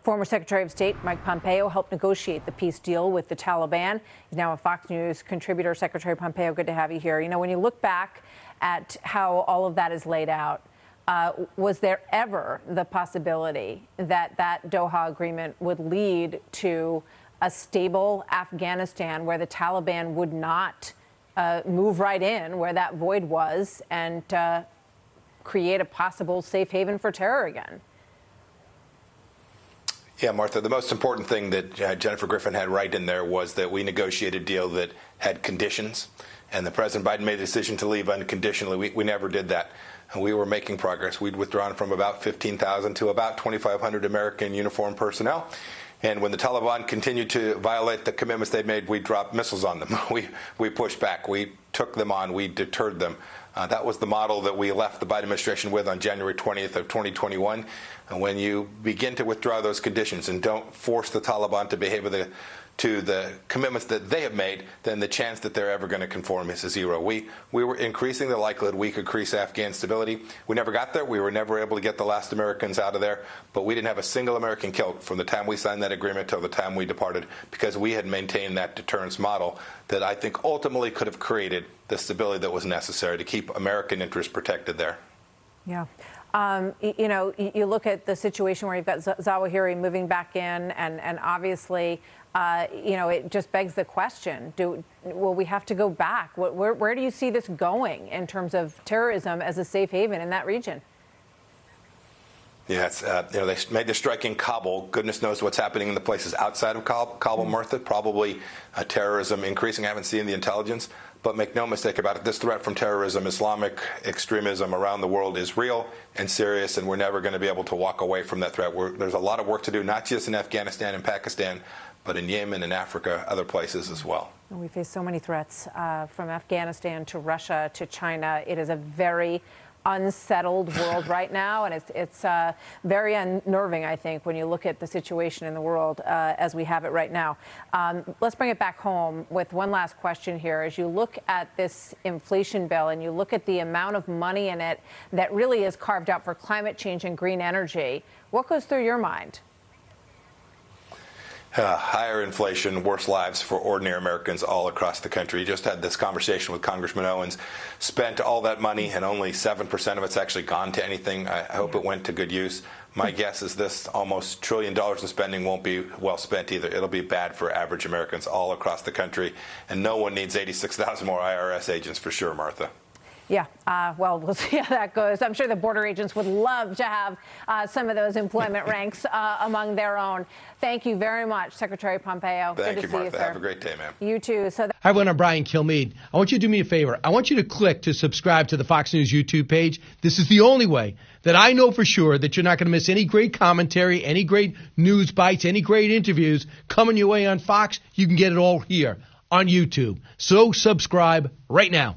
Former Secretary of State Mike Pompeo helped negotiate the peace deal with the Taliban. He's now a Fox News contributor. Secretary Pompeo, good to have you here. You know, when you look back at how all of that is laid out, was there ever the possibility that that Doha agreement would lead to a stable Afghanistan where the Taliban would not move right in where that void was and create a possible safe haven for terror again? Yeah, Martha, the most important thing that Jennifer Griffin had right in there was that we negotiated a deal that had conditions, and the President Biden made the decision to leave unconditionally. We never did that. And we were making progress. We'd withdrawn from about 15,000 to about 2,500 American uniformed personnel. And when the Taliban continued to violate the commitments they made, we dropped missiles on them. We pushed back. We took them on. We deterred them. That was the model that we left the Biden administration with on January 20th of 2021. And when you begin to withdraw those conditions and don't force the Taliban to behave to the commitments that they have made, then the chance that they're ever going to conform is zero. We were increasing the likelihood we could increase Afghan stability. We never got there. We were never able to get the last Americans out of there. But we didn't have a single American killed from the time we signed that agreement till the time we departed, because we had maintained that deterrence model that I think ultimately could have created the stability that was necessary to keep American interests protected there. Yeah. You know, you look at the situation where you've got Zawahiri moving back in, and obviously, you know, it just begs the question, will we have to go back? Where do you see this going in terms of terrorism as a safe haven in that region? Yeah, it's, you know, they made the strike in Kabul. Goodness knows what's happening in the places outside of Kabul, Martha. Probably terrorism increasing. I haven't seen the intelligence. But make no mistake about it, this threat from terrorism, Islamic extremism around the world is real and serious, and we're never going to be able to walk away from that threat. There's a lot of work to do, not just in Afghanistan and Pakistan, but in Yemen and Africa, other places as well. We face so many threats from Afghanistan to Russia to China. It is a very unsettled world right now, and it's very unnerving, I think, when you look at the situation in the world as we have it right now. Let's bring it back home with one last question here. As you look at this inflation bill and you look at the amount of money in it that really is carved out for climate change and green energy, what goes through your mind? Higher inflation, worse lives for ordinary Americans all across the country. You just had this conversation with Congressman Owens. Spent all that money, and only 7% of it's actually gone to anything. I hope it went to good use. My guess is this almost $1 trillion in spending won't be well spent either. It'll be bad for average Americans all across the country, and no one needs 86,000 more IRS agents for sure, Martha. Yeah, well, we'll see how that goes. I'm sure the border agents would love to have some of those employment ranks among their own. Thank you very much, Secretary Pompeo. Thank you, Martha. Have a great day, ma'am. You too. Hi, everyone. I'm Brian Kilmeade. I want you to do me a favor. I want you to click to subscribe to the Fox News YouTube page. This is the only way that I know for sure that you're not going to miss any great commentary, any great news bites, any great interviews coming your way on Fox. You can get it all here on YouTube. So subscribe right now.